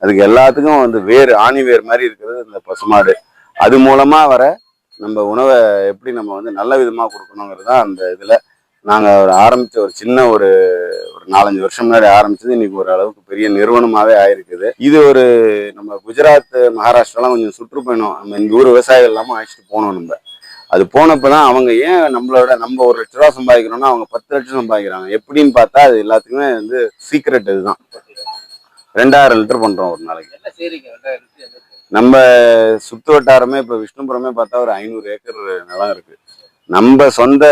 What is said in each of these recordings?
அதுக்கு எல்லாத்துக்கும் வந்து வேர் ஆணி வேர் மாதிரி இருக்கிறது இந்த பசுமாடு. அது மூலமா வர நம்ம உணவை எப்படி நம்ம வந்து நல்ல விதமா கொடுக்கணுங்கிறது தான் அந்த இதுல நாங்கள் ஆரம்பிச்ச ஒரு சின்ன ஒரு 4-5 வருஷம் முன்னாடி ஆரம்பிச்சது இன்னைக்கு ஒரு அளவுக்கு பெரிய நிறுவனமாவே ஆயிருக்குது. இது ஒரு நம்ம குஜராத், மகாராஷ்டிராலாம் கொஞ்சம் சுற்றுப்பயணம் நம்ம இந்த ஊர் விவசாயிகள் எல்லாமே அழைச்சிட்டு போனோம். நம்ம அது போனப்பதான் அவங்க ஏன் நம்மளோட நம்ம 1,00,000 ரூபா சம்பாதிக்கிறோம்னா அவங்க 10 லட்சம் சம்பாதிக்கிறாங்க எப்படின்னு பார்த்தா அது எல்லாத்துக்குமே வந்து சீக்ரெட் இதுதான். 2000 லிட்டர் பண்றோம் ஒரு நாளைக்கு. நம்ம சுத்து வட்டாரமே இப்ப விஷ்ணுபுரமே பார்த்தா ஒரு 500 ஏக்கர் நிலம் இருக்கு. நம்ம சொந்த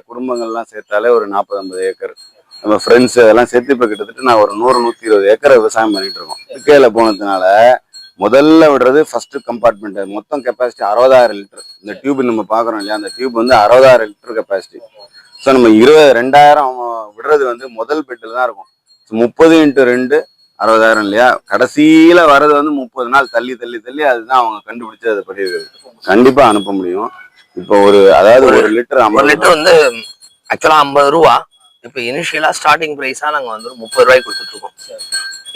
குடும்பங்கள்லாம் சேர்த்தாலே ஒரு 40-50 ஏக்கர், நம்ம ஃப்ரெண்ட்ஸ் அதெல்லாம் சேர்த்து இப்ப கிட்டத்தட்ட நான் ஒரு 100-120 ஏக்கரை விவசாயம் பண்ணிட்டு இருக்கோம். இருக்கையில போனதுனால முதல்ல விடுறது ஃபர்ஸ்ட் கம்பார்ட்மெண்ட் மொத்தம் கெப்பாசிட்டி 60,000 லிட்டர். இந்த டியூப் நம்ம பாக்குறோம் இல்லையா, அந்த டியூப் வந்து 60,000 லிட்டர் கெப்பாசிட்டி. ஸோ நம்ம 20,000 விடுறது வந்து முதல் பெட்டில் தான் இருக்கும். 30 × 2 60,000 இல்லையா, கடைசியில வர்றது வந்து 30 நாள் தள்ளி தள்ளி தள்ளி அதுதான் அவங்க கண்டுபிடிச்சு அதை படி கண்டிப்பா அனுப்ப முடியும். இப்போ அதாவது ஒரு லிட்டர் 50 லிட்டர் வந்து ஆக்சுவலா 50 ரூபா. இப்போ இனிஷியலா ஸ்டார்டிங் பிரைஸா நாங்க வந்து 30 ரூபாய்க்கு கொடுத்துட்டு இருக்கோம்.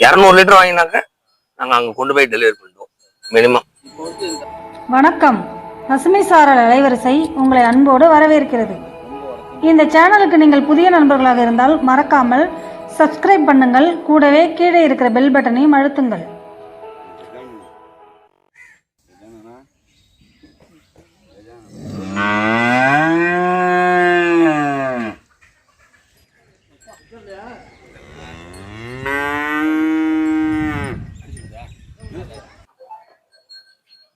200 லிட்டர் வாங்கினாக்க நாங்க அங்க கொண்டு போய் டெலிவரி பண்ணுவோம் மினிமம். வணக்கம், பசுமை சாரல் அலைவரிசை உங்களை அன்போடு வரவேற்கிறது. இந்த சேனலுக்கு நீங்கள் புதிய நண்பர்களாக இருந்தால் மறக்காமல் சப்ஸ்கிரைப் பண்ணுங்கள். கூடவே கீழே இருக்கிற பெல் பட்டனையும் அழுத்துங்கள்.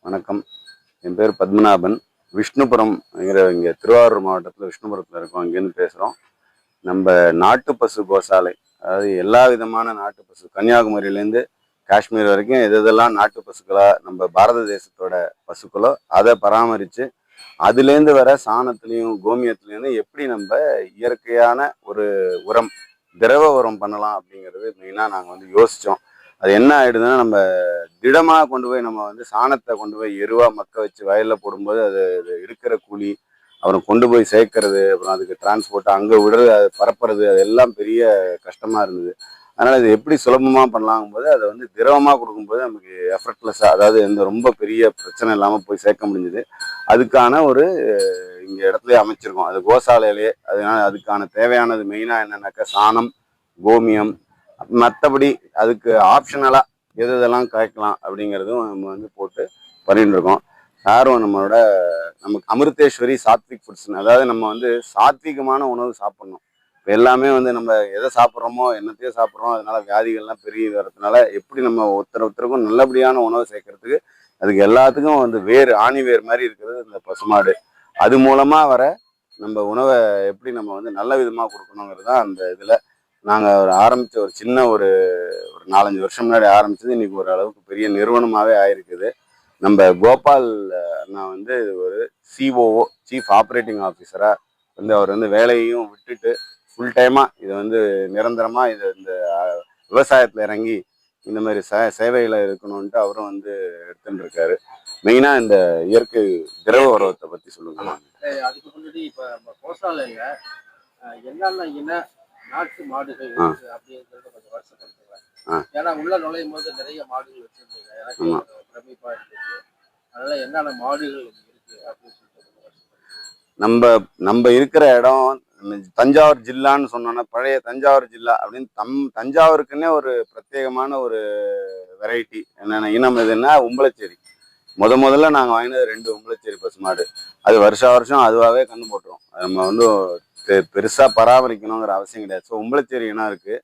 வணக்கம், என் பேர் பத்மநாபன். விஷ்ணுபுரம் இங்கே திருவாரூர் மாவட்டத்தில் விஷ்ணுபுரத்தில் இருக்கோம். அங்கேருந்து பேசுகிறோம். நம்ம நாட்டு பசு கோசாலை, அதாவது எல்லா விதமான நாட்டு பசு, கன்னியாகுமரியிலேருந்து காஷ்மீர் வரைக்கும் எதெல்லாம் நாட்டு பசுக்களா நம்ம பாரத தேசத்தோட பசுக்களோ அதை பராமரித்து அதுலேருந்து வர சாணத்துலேயும் கோமியத்துலேருந்து எப்படி நம்ம இயற்கையான ஒரு உரம், திரவ உரம் பண்ணலாம் அப்படிங்கிறது மெயினாக நாங்கள் வந்து யோசித்தோம். அது என்ன ஆயிடுதுன்னா, நம்ம திடமாக கொண்டு போய் நம்ம வந்து சாணத்தை கொண்டு போய் எருவா மக்க வச்சு வயலில் போடும்போது அது இருக்கிற கூலி, அப்புறம் கொண்டு போய் சேர்க்கறது, அப்புறம் அதுக்கு டிரான்ஸ்போர்ட், அங்கே விடுறது, அது பரப்புறது, அது எல்லாம் பெரிய கஷ்டமாக இருந்தது. அதனால் இது எப்படி சுலபமாக பண்ணலாங்கும் போது அதை வந்து திரவமாக கொடுக்கும்போது நமக்கு எஃபர்ட்லெஸ்ஸாக, அதாவது இந்த ரொம்ப பெரிய பிரச்சனை இல்லாமல் போய் சேர்க்க முடிஞ்சுது. அதுக்கான ஒரு இங்கே இடத்துலயே அமைச்சிருக்கோம், அது கோசாலையிலேயே. அதனால அதுக்கான தேவையானது மெயினாக என்னென்னாக்கா சாணம், கோமியம், மற்றபடி அதுக்கு ஆப்ஷனலாக எது இதெல்லாம் காய்க்கலாம் அப்படிங்கிறதும் நம்ம வந்து போட்டு பண்ணிட்டு இருக்கோம். யாரும் நமக்கு அமிர்தேஸ்வரி சாத்விக் ஃபுட்ஸ்னு, அதாவது நம்ம வந்து சாத்விகமான உணவு சாப்பிட்ணும். இப்போ எல்லாமே வந்து நம்ம எதை சாப்பிட்றோமோ என்னத்தையோ சாப்பிட்றோம், அதனால வியாதிகள்லாம் பெரிய வரதுனால எப்படி நம்ம ஒருத்தருக்கும் நல்லபடியான உணவு சேர்க்கறதுக்கு அதுக்கு எல்லாத்துக்கும் வந்து ஆணி வேர் மாதிரி இருக்கிறது இந்த பசுமாடு. அது மூலமா வர நம்ம உணவை எப்படி நம்ம வந்து நல்ல விதமாக கொடுக்கணுங்கிறது தான் அந்த இதில் நாங்கள் ஆரம்பித்த ஒரு சின்ன ஒரு 4-5 வருஷம் முன்னாடி ஆரம்பித்தது இன்னைக்கு ஒரு அளவுக்கு பெரிய நிறுவனமாகவே ஆயிருக்குது. நம்ம கோபால் அண்ணா வந்து ஒரு சிஓஓ, சீஃப் ஆப்ரேட்டிங் ஆஃபீஸராக வந்து அவர் வந்து வேலையையும் விட்டுட்டு ஃபுல் டைமாக இதை வந்து நிரந்தரமாக இந்த விவசாயத்தில் இறங்கி இந்த மாதிரி சேவையில் இருக்கணும்ன்ட்டு அவரும் வந்து எடுத்துட்டு இருக்காரு. மெயினாக இந்த இயற்கை திரவ உரத்தை பற்றி சொல்லுங்க. அதுக்கு முன்னாடி இப்போ நம்ம கோசாலையில் என்னென்ன நாட்டு மாடுகள் அப்படிங்கிறத கொஞ்சம் வருஷப்படுத்துவேன். ஏன்னா உள்ள நுழையும் போது நிறைய மாடுகள் வச்சிருந்தீங்க, எனக்கு பிரமிப்பா இருந்துச்சு. அதனால என்னென்ன மாடுகள் இருக்கு அப்படின்னு சொல்லிட்டு நம்ம இருக்கிற இடம் தஞ்சாவூர் ஜில்லான்னு சொன்னோன்னா, பழைய தஞ்சாவூர் ஜில்லா அப்படின்னு தஞ்சாவூருக்குன்னே ஒரு பிரத்யேகமான ஒரு வெரைட்டி என்னென்ன இனம் எதுன்னா உம்பளச்சேரி. முதல்ல நாங்கள் வாங்கினது 2 உம்பளச்சேரி பசுமாடு. அது வருஷம் அதுவாகவே கண்ணு போட்டுரும். நம்ம வந்து பெருசா பராமரிக்கணுங்கிற அவசியம் கிடையாது. ஸோ உம்பளச்சேரி இனம் இருக்கு.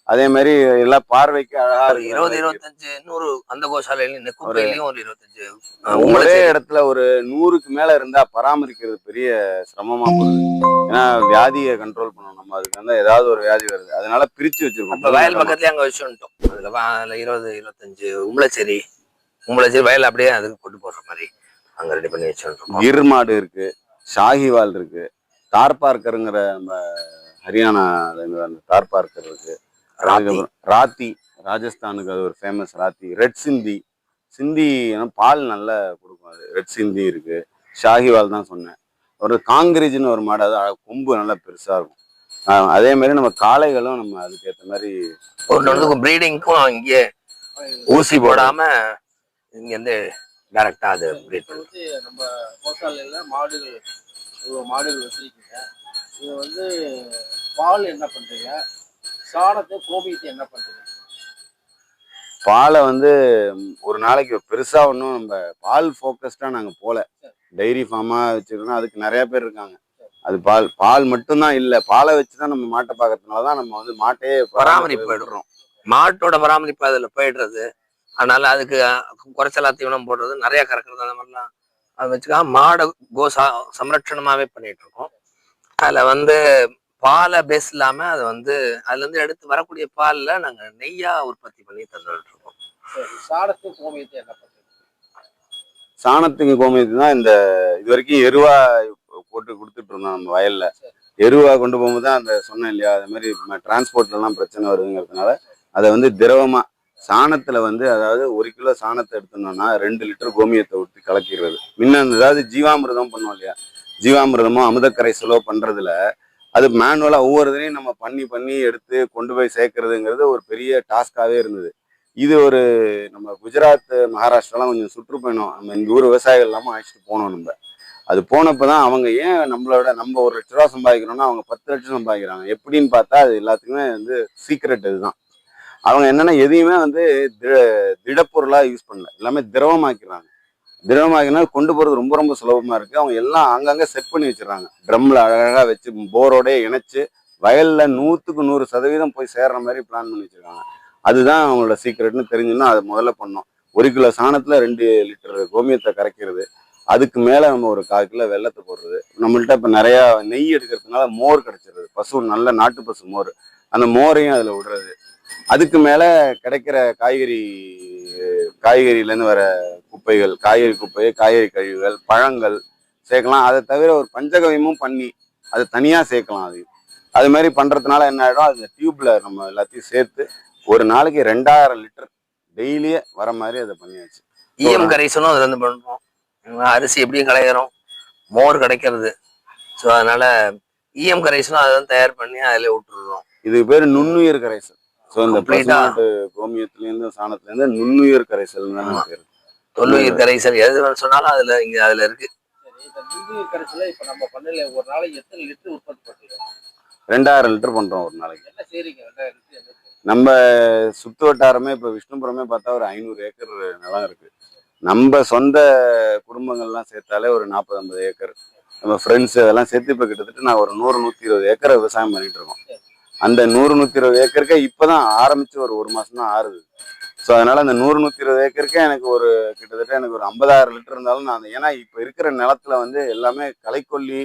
அதே மாதிரி எல்லாம் பார்வைக்கு அழகா இருக்கு. 20-25 100 அந்த கோசாலையிலும் நெக்குப்பையிலையும் ஒரு 25 ஒரே இடத்துல ஒரு 100க்கு மேல இருந்தா பராமரிக்கிறது பெரிய சிரமமா போகுது. ஏன்னா வியாதியை கண்ட்ரோல் பண்ணணும் நம்ம, அதுக்கு வந்து ஏதாவது ஒரு வியாதி வருது, அதனால பிரிச்சு வச்சிருக்கோம். வயல் பக்கத்துலயே அங்க வச்சுட்டோம். அதுல 20-25 உம்பளச்சேரி வயல் அப்படியே அதுக்கு கொண்டு போடுற மாதிரி அங்க ரெடி பண்ணி வச்சுருக்கோம். கிர் மாடு இருக்கு, ஷாஹிவால் இருக்கு, தார்பார்க்கருங்கிற நம்ம ஹரியானால அந்த தார்பார்க்கர் இருக்கு. ராத்தி, ராஜஸ்தானுக்கு அது ஒரு ஃபேமஸ் ராத்தி. ரெட் சிந்தி பால் நல்லா கொடுக்கும், அது ரெட் சிந்தி இருக்கு. ஷாஹிவால் தான் சொன்னேன். ஒரு காங்கிரீஜ்னு ஒரு மாடு, அது கொம்பு நல்லா பெருசா இருக்கும். அதே மாதிரி நம்ம காளைகளும் நம்ம அதுக்கேற்ற மாதிரி ப்ரீடிங்க்கும் இங்கே ஊசி போடாம இங்க இருந்து டைரக்டா அது breed இப்போ வந்து நம்ம கோசாலையில மாடுகள் இவ்வளோ மாடுகள் வச்சிருக்கீங்க. இது வந்து பால் என்ன பண்றீங்க, சாணத்தை கோமியத்தை என்ன பண்றீங்க? பாலை வந்து ஒரு நாளைக்கு பெருசா ஒன்றும் நம்ம பால் ஃபோக்கஸ்டா நாங்க போல. டைரி ஃபார்மா வச்சிருக்கோம், அதுக்கு நிறைய பேர் இருக்காங்க. அது பால் மட்டும்தான் இல்லை, பாலை வச்சுதான் நம்ம மாட்டை பார்க்கறதுனாலதான் நம்ம வந்து மாட்டையே பராமரிப்பு விடுறோம். மாட்டோட பராமரிப்பு அதுல போயிடுறது. அதனால அதுக்கு குறைச்சலா தீவனம் போடுறது, நிறைய கறக்குறது, அந்த மாதிரிலாம் அதை வச்சுக்காம மாடை சம்ரட்சணமாவே பண்ணிட்டு இருக்கோம். அதுல வந்து பாலை பேஸ் இல்லாம அதை வந்து அதுல இருந்து எடுத்து வரக்கூடிய பால்ல நாங்க நெய்யா உற்பத்தி பண்ணி தந்துட்டு இருக்கோம். சரி, சாணத்தை கோமியத்தை என்ன பண்றீங்க? சாணத்துக்கு கோமியத்துக்கு தான் இந்த இது வரைக்கும் எருவா போட்டு கொடுத்துட்டு இருந்தோம் நம்ம வயல்ல. எருவா கொண்டு போகும்போது தான் அந்த சொன்னேன் இல்லையா, அது மாதிரி டிரான்ஸ்போர்ட்லாம் பிரச்சனை வருதுங்கிறதுனால அதை வந்து திரவமா சாணத்துல வந்து, அதாவது 1 கிலோ சாணத்தை எடுத்தோம்னா 2 லிட்டர் கோமியத்தை ஊற்றி கலக்கிடுறது. முன்ன அதாவது ஜீவாமிர்தம் பண்ணுவோம் இல்லையா, ஜீவாமிர்தமோ அமுதக்கரைசலோ பண்றதுல அது மேனுவலா ஒவ்வொரு இதையும் நம்ம பண்ணி பண்ணி எடுத்து கொண்டு போய் சேர்க்கறதுங்கிறது ஒரு பெரிய டாஸ்காவே இருந்தது. இது ஒரு நம்ம குஜராத் மகாராஷ்டிராலாம் கொஞ்சம் சுற்றுப்பயணம் நம்ம இந்த ஊர் விவசாயிகள் இல்லாமல் அழைச்சிட்டு போனோம் நம்ம. அது போனப்பதான் அவங்க ஏன் நம்ம 1 லட்ச ரூபா சம்பாதிக்கிறோம்னா அவங்க 10 லட்சம் சம்பாதிக்கிறாங்க எப்படின்னு பார்த்தா, அது எல்லாத்துக்குமே வந்து சீக்ரெட் இதுதான். அவங்க என்னன்னா எதையுமே வந்து திடப்பொருளா யூஸ் பண்ணல, எல்லாமே திரவமாக்கிறாங்க. திரவமாக்கினா கொண்டு போறது ரொம்ப ரொம்ப சுலபமா இருக்கு. அவங்க எல்லாம் அங்கங்க செட் பண்ணி வச்சிடறாங்க, ட்ரம்ல அழகா வச்சு போரோட இணைச்சு வயல்ல 100க்கு 100% போய் சேர்ற மாதிரி பிளான் பண்ணி வச்சிருக்காங்க. அதுதான் அவங்களோட சீக்ரெட்னு தெரிஞ்சுன்னா அதை முதல்ல பண்ணோம். 1 கிலோ சாணத்துல 2 லிட்டர் கோமியத்தை கரைக்கிறது, அதுக்கு மேல நம்ம ஒரு 1/4 கிலோ வெல்லத்தை போடுறது. நம்மள்ட்ட இப்ப நிறைய நெய் எடுக்கிறதுனால மோர் கிடைச்சிருது, பசு நல்ல நாட்டு பசு மோர், அந்த மோரையும் அதுல விடுறது. அதுக்கு மேல கிடைக்கிற காய்கறியிலேருந்து வர குப்பைகள், காய்கறி குப்பை, காய்கறி கழிவுகள், பழங்கள் சேர்க்கலாம். அதை தவிர ஒரு பஞ்சகவியமும் பண்ணி அதை தனியா சேர்க்கலாம். அது மாதிரி பண்றதுனால என்ன ஆயிடும், அது டியூப்ல நம்ம எல்லாத்தையும் சேர்த்து ஒரு நாளைக்கு 2000 லிட்டர் டெய்லியே வர மாதிரி அதை பண்ணியாச்சு. ஈயம் கரைசலும் அதுல இருந்து பண்றோம். அரிசி எப்படியும் களையிறோம், மோர் கிடைக்கிறது. ஸோ அதனால ஈயம் கரைசலும் அதை தயார் பண்ணி அதில் விட்டுருவோம். இதுக்கு பேர் நுண்ணுயிர் கரைசல். ஸோ இந்த பசுமாட்டு கோமியத்துலேருந்து சாணத்துலேருந்து நுண்ணுயிர் கரைசல் தான் பேர். தொல்லுயிர் கரைசல் எது சொன்னாலும் அதுல இருக்கு. சரி, இந்த நுண்ணுயிர் கரைசலை இப்ப நம்ம பண்ணல ஒரு நாளைக்கு எத்தனை லிட்டர் உற்பத்தி பண்றீங்க? 2000 லிட்டர் பண்றோம் ஒரு நாளைக்கு. என்ன செய்றீங்க 2000 லிட்டர்? என்ன நம்ம சுத்து வட்டாரமே இப்போ விஷ்ணுபுரமே பார்த்தா ஒரு 500 ஏக்கர் நிலம் இருக்கு. நம்ம சொந்த குடும்பங்கள்லாம் சேர்த்தாலே ஒரு 40-50 ஏக்கர், நம்ம ஃப்ரெண்ட்ஸ் அதெல்லாம் சேர்த்து இப்போ கிட்டத்தட்ட நான் ஒரு 100-120 ஏக்கரை விவசாயம் பண்ணிட்டு இருக்கோம். அந்த 100-120 ஏக்கருக்கு இப்போதான் ஆரம்பிச்சு ஒரு மாசம் தான் ஆறுது. ஸோ அதனால அந்த 100-120 ஏக்கருக்கே எனக்கு கிட்டத்தட்ட எனக்கு ஒரு 50,000 லிட்டர் இருந்தாலும் நான் ஏன்னா இப்போ இருக்கிற நிலத்துல வந்து எல்லாமே களைக்கொல்லி,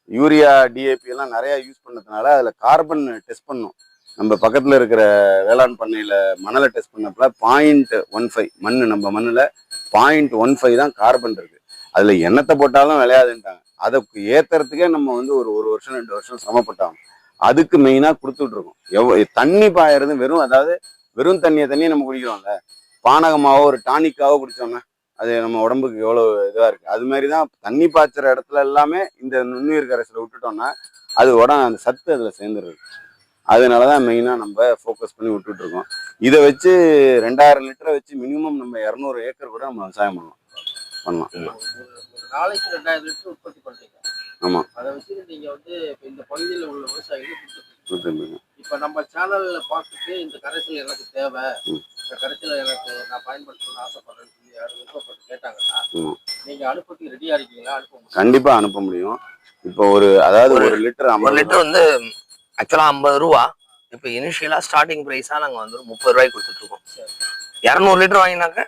யூரியா, டிஏபி எல்லாம் நிறைய யூஸ் பண்ணதுனால அதில் கார்பன் டெஸ்ட் பண்ணோம். நம்ம பக்கத்தில் இருக்கிற வேளாண் பண்ணையில் மணலை டெஸ்ட் பண்ணப்பல 0.15 நம்ம மண்ணில் 0.15 தான் கார்பன் இருக்கு. அதில் எண்ணத்தை போட்டாலும் விளையாதுன்ட்டாங்க. அதுக்கு ஏற்றுறதுக்கே நம்ம வந்து ஒரு வருஷம் 2 வருஷம் சிரமப்பட்டாங்க. அதுக்கு மெயினாக கொடுத்துட்டு இருக்கோம். தண்ணி பாயறது வெறும் தண்ணியை நம்ம குடிக்கிறோம்ல, பானகமாவோ ஒரு டானிக்காவோ குடித்தோம்னா அது நம்ம உடம்புக்கு எவ்வளோ இதாக இருக்குது. அது மாதிரி தான் தண்ணி பாய்ச்சுற இடத்துல எல்லாமே இந்த நுண்ணுயிர் கரைசலை விட்டுட்டோம்னா அது அந்த சத்து அதில் சேர்ந்துருது. அதனால தான் மெயினாக நம்ம ஃபோக்கஸ் பண்ணி விட்டுட்டு இருக்கோம். இதை வச்சு 2000 லிட்டரை வச்சு மினிமம் நம்ம 200 ஏக்கர் கூட நம்ம விவசாயம் பண்ணலாம். ஒரு நாளைக்கு 2000 லிட்டர் உற்பத்தி பண்றீங்க. ஆமாம், அதை வச்சு நீங்க வந்து இப்ப இந்த பகுதியில் உள்ள விவசாயிகள் கொடுத்துருக்கீங்க. இப்ப நம்ம சேனல்ல பார்த்துட்டு இந்த கரைசல் எனக்கு தேவை, இந்த கரைசலை நான் பயன்படுத்தணும்னு ஆசைப்படுறேன்னு சொல்லி யாரும் விருப்பப்பட்டு கேட்டாங்கன்னா நீங்க அனுப்பத்துக்கு ரெடியா இருக்கீங்களா? கண்டிப்பா அனுப்ப முடியும். இப்போ ஒரு லிட்டர் 1 லிட்டர் வந்து ஆக்சுவலா 50 ரூபா. இப்போ இனிஷியலா ஸ்டார்டிங் பிரைஸா நாங்க வந்து 30 ரூபாய்க்கு கொடுத்துட்டு இருக்கோம். 200 லிட்டர் வாங்கினாக்க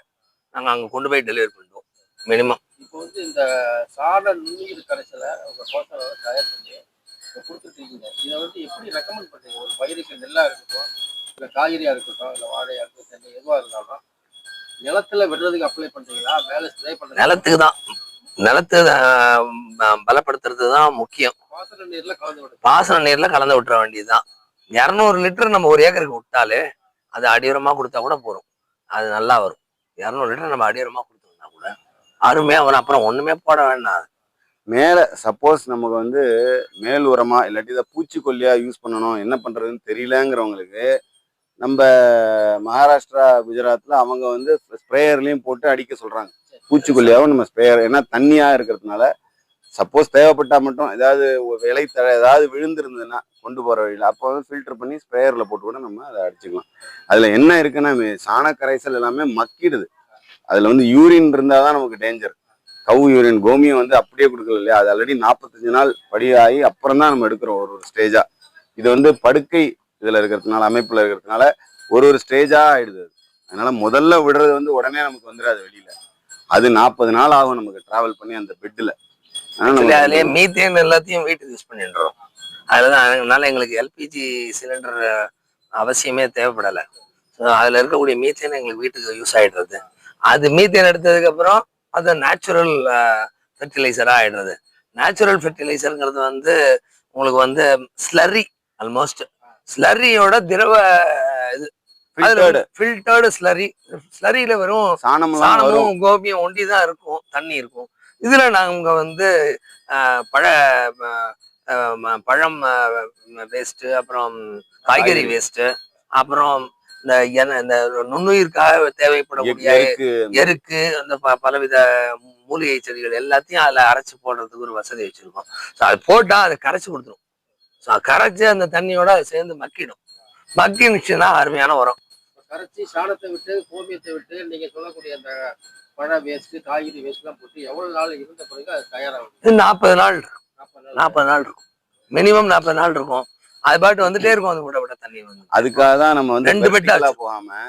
நாங்க அங்க கொண்டு போய் டெலிவரி பண்ணுவோம் மினிமம். இப்போ வந்து இந்த சாண நுண்ணுயிர் கரைசலை உங்க கோசலை தயார் பண்ணி கொடுத்துட்டு இருக்கீங்க. இதை வந்து எப்படி ரெக்கமெண்ட் பண்றீங்க? ஒரு பயிருக்கு நெல்லா இருக்கட்டும், இல்லை காய்கறியா இருக்கட்டும், இல்லை வாழையா இருக்கட்டும், தென்னை எதுவாக இருந்தாலும் நிலத்துல விடுறதுக்கு அப்ளை பண்றீங்களா, மேலே ஸ்ப்ரே பண்றீங்க? நிலத்துக்கு தான், நிலத்தை பலப்படுத்துறது தான் முக்கியம். பாசன நீர்ல கலந்து விட்டுற வேண்டியதுதான். 200 லிட்டர் நம்ம 1 ஏக்கருக்கு விட்டாலே அது அடியுரமா கொடுத்தா கூட போறோம், அது நல்லா வரும். 200 லிட்டர் நம்ம அடியுரமா கொடுத்தோம்னா கூட அருமையா வரும். அப்புறம் ஒண்ணுமே போட வேண்டாம். மேல சப்போஸ் நமக்கு வந்து மேல் உரமா இல்லாட்டி இதை பூச்சிக்கொல்லியா யூஸ் பண்ணணும், என்ன பண்றதுன்னு தெரியலங்கிறவங்களுக்கு நம்ம மகாராஷ்டிரா குஜராத்ல அவங்க வந்து ஸ்ப்ரேயர்லயும் போட்டு அடிக்க சொல்றாங்க. பூச்சிக்கொல்லியாகவும் நம்ம ஸ்ப்ரேயர், ஏன்னா தண்ணியா இருக்கிறதுனால சப்போஸ் தேவைப்பட்டா மட்டும் ஏதாவது இலை தழை ஏதாவது விழுந்திருந்ததுன்னா கொண்டு போற வழியில் அப்போ வந்து ஃபில்டர் பண்ணி ஸ்ப்ரேயர்ல போட்டு கூட நம்ம அதை அடிச்சுக்கலாம். அதுல என்ன இருக்குன்னா சாண கரைசல் எல்லாமே மக்கிடுது. அதுல வந்து யூரின் இருந்தாதான் நமக்கு டேஞ்சர். கவு யூரின் கோமியம் வந்து அப்படியே கொடுக்கல இல்லையா, அது ஆல்ரெடி 45 நாள் படியாகி அப்புறம் தான் நம்ம எடுக்கிறோம் ஒரு ஸ்டேஜா. இது வந்து படுக்கை இதுல இருக்கிறதுனால, அமைப்புல இருக்கிறதுனால ஒரு ஸ்டேஜா ஆயிடுது. அதனால முதல்ல விடுறது வந்து உடனே நமக்கு வந்துடாது வெளியில. அது 40 நாள் ஆகும் நமக்கு டிராவல் பண்ணி அந்த பெட்ல. அதுலயே மீத்தேன் எல்லாத்தையும் வீட்டுக்கு யூஸ் பண்ணிடுறோம். அதுதான் அதனால எங்களுக்கு எல்பிஜி சிலிண்டர் அவசியமே தேவைப்படல. அதுல இருக்கக்கூடிய மீத்தேன் எங்களுக்கு வீட்டுக்கு யூஸ் ஆயிடுறது. அது மீத்தேன் எடுத்ததுக்கு அப்புறம் அது நேச்சுரல் ஃபெர்டிலைசரா ஆயிடுறது. நேச்சுரல் ஃபெர்டிலைசருங்கிறது வந்து உங்களுக்கு வந்து ஸ்லரி, ஆல்மோஸ்ட் ஸ்லரியோட திரவ இது ஃபில்டர்டு ஸ்லரி. ஸ்லரியில வெறும் சாணமும் கோபியம் ஒண்டிதான் இருக்கும், தண்ணி இருக்கும். இதுல நாங்க வந்து பழம் வேஸ்ட், அப்புறம் காய்கறி வேஸ்ட், அப்புறம் இந்த நுண்ணுயிர்க்காக தேவைப்படக்கூடிய எருக்கு, அந்த பலவித மூலிகை செடிகள் எல்லாத்தையும் அதுல அரைச்சு போடுறதுக்கு ஒரு வசதி வச்சிருக்கோம். அது போட்டா அதை கரைச்சு கொடுத்துரும். கரைச்சு அந்த தண்ணியோட அது சேர்ந்து மக்கிடும். மக்கினுச்சுன்னா அருமையான உரம். கரைச்சி சாணத்தை விட்டு கோமியத்தை விட்டு நீங்க சொல்லக்கூடிய அந்த பழ வேஸ்ட், காய்கறி வேஸ்ட் எல்லாம் போட்டு எவ்வளவு நாள் இருந்த பிறகு அது தயாராகும்? 40 நாள் இருக்கும். 40 நாள் இருக்கும், மினிமம் 40 நாள் இருக்கும். அது பாட்டு வந்துட்டே இருக்கும். அது விட தண்ணி வந்து அதுக்காக தான் நம்ம வந்து 2 பெட்டா போகாம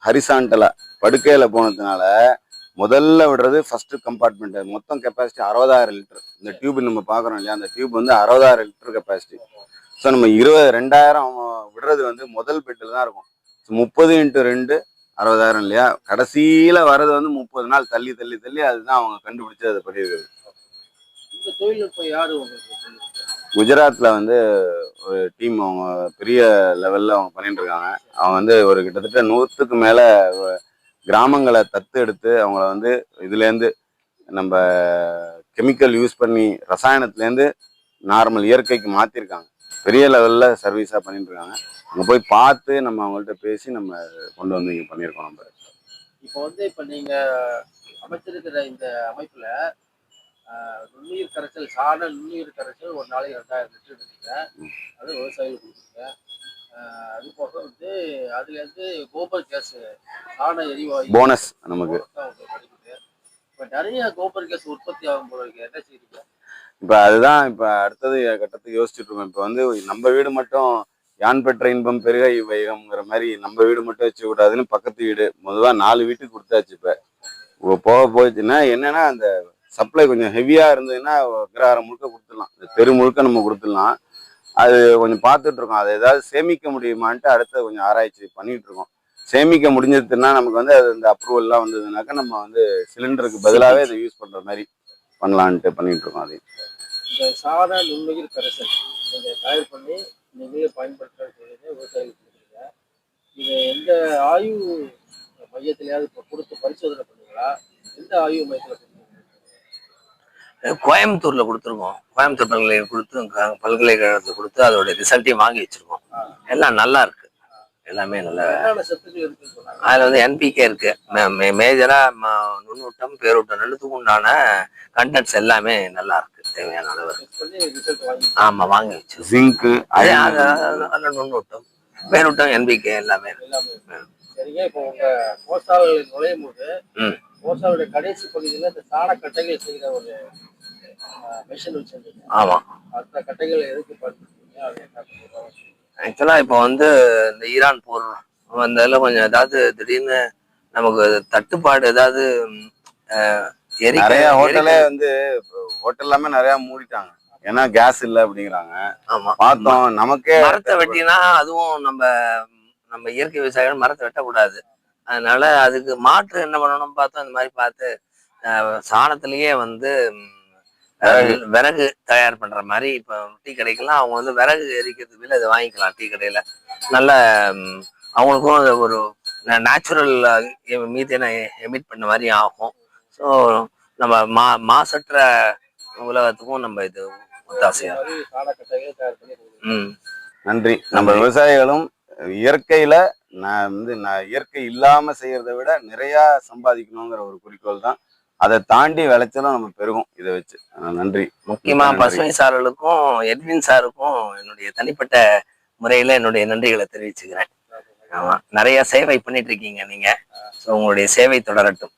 ஹரிசாண்டலா படுக்கையில போனதுனால முதல்ல விடுறது ஃபர்ஸ்ட் கம்பார்ட்மெண்ட். மொத்தம் கெப்பாசிட்டி 60,000 லிட்டர். இந்த டியூப் நம்ம பாக்குறோம் இல்லையா, அந்த டியூப் வந்து 60,000 லிட்டர் கெப்பாசிட்டி. ஸோ நம்ம 20,000 விடுறது வந்து முதல் பெட்டில் தான் இருக்கும். 30 × 2 60,000 இல்லையா, கடைசியில வர்றது வந்து 30 நாள் தள்ளி தள்ளி தள்ளி அதுதான் அவங்க கண்டுபிடிச்சு அதை பண்ணியிருக்காரு. இந்த தொழில்நுட்பம் யாரு உங்களுக்கு? குஜராத்ல வந்து ஒரு டீம், அவங்க பெரிய லெவல்ல அவங்க பண்ணிட்டு இருக்காங்க. அவங்க வந்து ஒரு கிட்டத்தட்ட 100க்கு மேல கிராமங்களை தத்து எடுத்து அவங்கள வந்து இதுலேருந்து நம்ம கெமிக்கல் யூஸ் பண்ணி ரசாயனத்துலேருந்து நார்மல் இயற்கைக்கு மாற்றிருக்காங்க. பெரிய லெவலில் சர்வீஸாக பண்ணிட்டு இருக்காங்க. அங்கே போய் பார்த்து நம்ம அவங்கள்ட்ட பேசி நம்ம கொண்டு வந்து இங்கே பண்ணியிருக்கோம். நம்ம இப்போ வந்து நீங்கள் அமைச்சிருக்கிற இந்த அமைப்பில் நுண்ணுயிர் கரைசல், சாண நுண்ணுயிர் கரைசல் ஒரு நாளைக்கு 2000 லிட்டர் எடுத்தீங்க, அது விவசாயிகளுக்கு கொடுத்துருங்க. அது போக வந்து அதுலேருந்து கோபர் கேஸ், சாண எரிவாயு போனஸ் நமக்கு கிடைக்குது. இப்போ நிறைய கோபர் கேஸ் உற்பத்தி ஆகும் போல இருக்கு, என்ன செய்யுங்க? இப்போ அதுதான் இப்போ அடுத்தது கட்டத்துக்கு யோசிச்சுட்டு இருக்கோம். இப்போ வந்து நம்ம வீடு மட்டும் யான் பெற்ற இன்பம் பெருக வைகம்ங்கிற மாதிரி நம்ம வீடு மட்டும் வச்சுக்கூடாதுன்னு பக்கத்து வீடு பொதுவாக 4 வீட்டுக்கு கொடுத்தாச்சு. இப்போ போக போச்சுன்னா என்னன்னா, அந்த சப்ளை கொஞ்சம் ஹெவியாக இருந்ததுன்னா கிராரம் முழுக்க கொடுத்துடலாம், இந்த தெரு முழுக்க நம்ம கொடுத்துடலாம். அது கொஞ்சம் பார்த்துட்டு இருக்கோம். அதை ஏதாவது சேமிக்க முடியுமான்ட்டு அடுத்த கொஞ்சம் ஆராய்ச்சி பண்ணிட்டு இருக்கோம். சேமிக்க முடிஞ்சதுன்னா நமக்கு வந்து அது இந்த அப்ரூவல்லாம் வந்ததுனாக்கா நம்ம வந்து சிலிண்டருக்கு பதிலாகவே அதை யூஸ் பண்ணுற மாதிரி பண்ணலான்ட்டு பண்ணிட்டு இருக்கோம். அது இந்த சாண நுண்ணுயிர் கரைசல் நீங்கள் தயார் பண்ணி நீங்களே பயன்படுத்துறது விவசாயிகளுக்கு கொடுக்குறீங்க. இதை எந்த ஆய்வு மையத்திலேயாவது இப்போ கொடுத்து பரிசோதனை பண்ணீங்களா? எந்த ஆய்வு மையத்தில் கொடுத்தீங்க? கோயம்புத்தூர்ல கொடுத்துருக்கோம். கோயம்புத்தூர் பல்கலைக்கழகத்தில் கொடுத்து அதோட ரிசல்ட்டையும் வாங்கி வச்சிருக்கோம். எல்லாம் நல்லா இருக்கு, எல்லாமே நல்லா. அதுல வந்து NPK இருக்கு, மேஜரா நுண்ணூட்டம் பேரூட்டம் ரெண்டுத்துக்கும் உண்டான கண்டென்ட்ஸ் எல்லாமே நல்லா இருக்கு, தேவையான அளவு. ஆமா, வாங்கி வச்சு ஜிங்க், நுண்ணூட்டம், பேரூட்டம், NPK எல்லாமே. சரிங்க. இப்போ உங்க கோசால் நுழையும் போது கோசாலுடைய கடைசி பகுதியில் இந்த சாண கட்டைகள் செய்கிற ஒரு மிஷின் வச்சிருந்தீங்க. ஆமா, அந்த கட்டைகள் எதுக்கு பயன்படுத்துறீங்க? ஆக்சுவலா இப்போ வந்து இந்த ஈரான் போர் வந்ததுல கொஞ்சம் ஏதாவது திடீர்னு நமக்கு தட்டுப்பாடு ஏதாவது நிறைய ஹோட்டலே வந்து ஹோட்டல் எல்லாமே நிறைய மூடிட்டாங்க, ஏன்னா கேஸ் இல்லை அப்படிங்கிறாங்க. ஆமா, பார்த்தோம். நமக்கே மரத்தை வெட்டினா அதுவும் நம்ம இயற்கை விவசாயிகள் மரத்தை வெட்டக்கூடாது. அதனால அதுக்கு மாற்று என்ன பண்ணணும்னு பார்த்தோம். இந்த மாதிரி பார்த்து சாணத்திலேயே வந்து விறகு தயார் பண்ற மாதிரி இப்போ டீ கடைக்கெல்லாம் அவங்க வந்து விறகு எரிக்கிறதுக்கு இதை வாங்கிக்கலாம். டீ கடையில நல்ல அவங்களுக்கும் ஒரு நேச்சுரல் மீத்தேனை எமிட் பண்ண மாதிரி ஆகும். ஸோ நம்ம மாசற்ற உலகத்துக்கும் நம்ம இது ஒத்தாசையா. நன்றி. நம்ம விவசாயிகளும் இயற்கையில நான் இயற்கை இல்லாம செய்யறதை விட நிறைய சம்பாதிக்கணுங்கிற ஒரு குறிக்கோள் தான். அதை தாண்டி விளைச்சலும் நம்ம பெருகும் இதை வச்சு. நன்றி. முக்கியமா நன்றி. பசுமை சாரலுக்கும் எட்வின் சாருக்கும் என்னுடைய தனிப்பட்ட முறையில என்னுடைய நன்றிகளை தெரிவிச்சுக்கிறேன். ஆமா, நிறைய சேவை பண்ணிட்டு இருக்கீங்க நீங்க. ஸோ உங்களுடைய சேவை தொடரட்டும்.